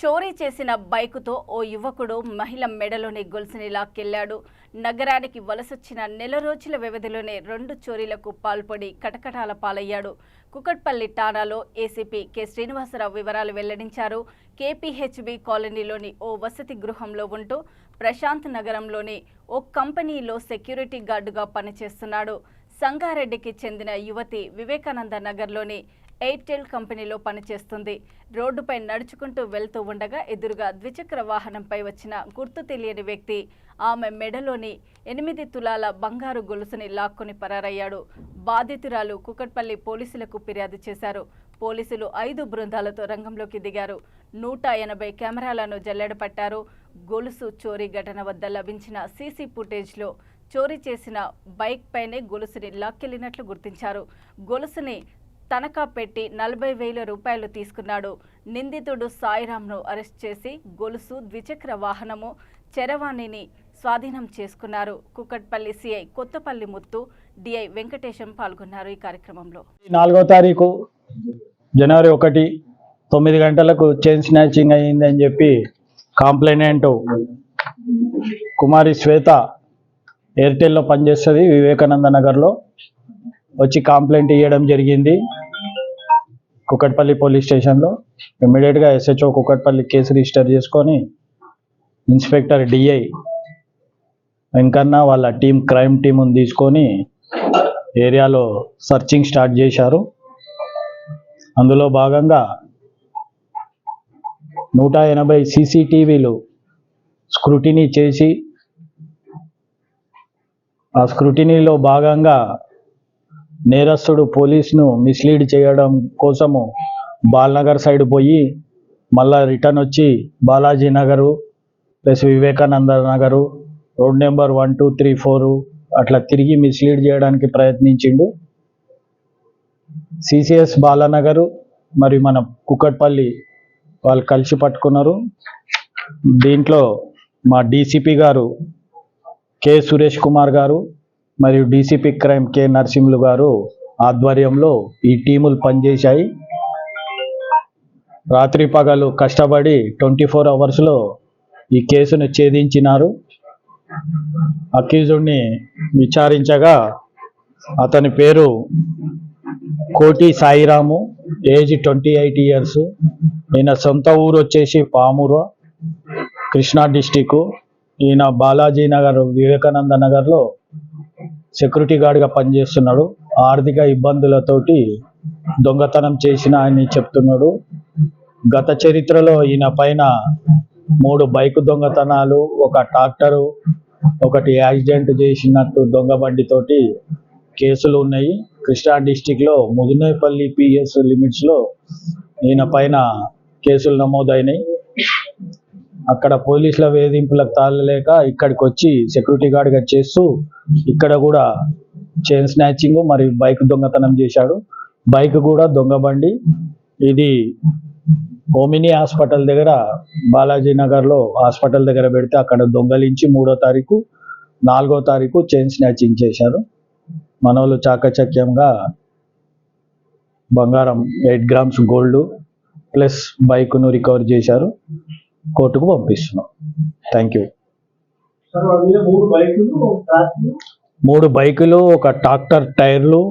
చోరీ చేసిన బైకుతో ఓ యువకుడు మహిళ మెడలోని గొలుసుని లాక్కెళ్లాడు. నగరానికి వలసొచ్చిన నెల రోజుల వ్యవధిలోనే 2 చోరీలకు పాల్పడి కటకటాల పాలయ్యాడు. కుకట్పల్లి ఠాణాలో ఏసీపీ కె శ్రీనివాసరావు వివరాలు వెల్లడించారు. కేపీహెచ్బీ కాలనీలోని ఓ వసతి గృహంలో ఉంటూ ప్రశాంత్ నగరంలోని ఓ కంపెనీలో సెక్యూరిటీ గార్డుగా పనిచేస్తున్నాడు. సంగారెడ్డికి చెందిన యువతి వివేకానంద నగర్లోని ఎయిర్టెల్ కంపెనీలో పనిచేస్తుంది. రోడ్డుపై నడుచుకుంటూ వెళ్తూ ఉండగా ఎదురుగా ద్విచక్ర వాహనంపై వచ్చిన గుర్తు తెలియని వ్యక్తి ఆమె మెడలోని 8 తులాల బంగారు గొలుసుని లాక్కొని పరారయ్యాడు. బాధితురాలు కుకట్పల్లి పోలీసులకు ఫిర్యాదు చేశారు. పోలీసులు 5 బృందాలతో రంగంలోకి దిగారు. 180 కెమెరాలను జల్లెడపట్టారు. గొలుసు చోరీ ఘటన వద్ద లభించిన సీసీ ఫుటేజ్లో చోరీ చేసిన బైక్ పైనే గొలుసుని లాక్కెళ్లినట్లు గుర్తించారు. గొలుసుని తనఖా పెట్టి 40,000 రూపాయలు తీసుకున్నాడు. నిందితుడు సాయిరాంను అరెస్ట్ చేసి గొలుసు, ద్విచక్ర వాహనము, చరవాణిని స్వాధీనం చేసుకున్నారు. కుకట్పల్లి సిఐ కొత్తపల్లి ముత్తు, డిఐ వెంకటేశం పాల్గొన్నారు. ఈ కార్యక్రమంలో 4వ తారీఖు జనవరి 1 9 గంటలకు చైన్ స్నాచింగ్ అయ్యిందని చెప్పి కాంప్లైనెంట్ కుమారి శ్వేత ఎయిర్టెల్లో పనిచేస్తుంది వివేకానంద నగర్లో వచ్చి కంప్లైంట్ ఇవ్వడం జరిగింది కుకట్పల్లి పోలీస్ స్టేషన్లో. ఇమ్మీడియట్గా ఎస్హెచ్ఓ కుకట్పల్లి కేసు రిజిస్టర్ చేసుకొని ఇన్స్పెక్టర్ డిఐ వెంకన్న వాళ్ళ క్రైమ్ టీముని తీసుకొని ఏరియాలో సర్చింగ్ స్టార్ట్ చేశారు. అందులో భాగంగా 180 సీసీటీవీలు స్క్రూటినీ చేసి ఆ స్క్రూటినీలో భాగంగా నేరస్తుడు పోలీసును మిస్లీడ్ చేయడం కోసము బాల్నగర్ సైడ్ పోయి మళ్ళా రిటర్న్ వచ్చి Balaji Nagar plus Vivekananda Nagar road number 1, 2, 3, 4 అట్లా తిరిగి మిస్లీడ్ చేయడానికి ప్రయత్నించిండు. సిసిఎస్ బాలానగరు మరియు మన కుకట్పల్లి వాళ్ళు కలిసి పట్టుకున్నారు. దీంట్లో మా డీసీపీ గారు కె సురేష్ కుమార్ గారు మరియు డీసీపీ క్రైమ్ కె నరసింహులు గారు ఆధ్వర్యంలో ఈ టీములు పనిచేశాయి. రాత్రి పగలు కష్టపడి 24 అవర్స్లో ఈ కేసును ఛేదించినారు. అక్యూజ్డ్ని విచారించగా అతని పేరు కోటి సాయిరాము, ఏజ్ 28 ఇయర్స్. ఈయన సొంత ఊరు వచ్చేసి పామూరు, కృష్ణా డిస్టిక్. ఈయన బాలాజీ నగర్ వివేకానంద నగర్లో సెక్యూరిటీ గార్డ్గా పనిచేస్తున్నాడు. ఆర్థిక ఇబ్బందులతోటి దొంగతనం చేసిన అని చెప్తున్నాడు. గత చరిత్రలో ఈయన పైన 3 బైక్ దొంగతనాలు, 1 ట్రాక్టరు, 1 యాక్సిడెంట్ చేసినట్టు దొంగ బండితోటి కేసులు ఉన్నాయి. కృష్ణా డిస్టిక్లో ముదినేపల్లి పిఎస్ లిమిట్స్లో ఈయన పైన కేసులు నమోదైనాయి. అక్కడ పోలీసుల వేధింపులకు తాళలేక ఇక్కడికి వచ్చి సెక్యూరిటీ గార్డ్గా చేస్తూ ఇక్కడ కూడా చైన్ స్నాచింగ్ మరియు బైక్ దొంగతనం చేశాడు. బైక్ కూడా దొంగ బండి. ఇది ఓమిని హాస్పిటల్ దగ్గర బాలాజీ నగర్లో హాస్పిటల్ దగ్గర పెడితే అక్కడ దొంగలించి 3వ తారీఖు 4వ తారీఖు చైన్ స్నాచింగ్ చేశారు. మనోళ్ళు చాకచక్యంగా బంగారం 8 గ్రామ్స్ గోల్డ్ ప్లస్ బైక్ను రికవర్ చేశారు. కోర్టుకు పంపిస్తున్నాం. Thank you. 3 బైకులు, 1 ట్రాక్టర్ టైర్లు,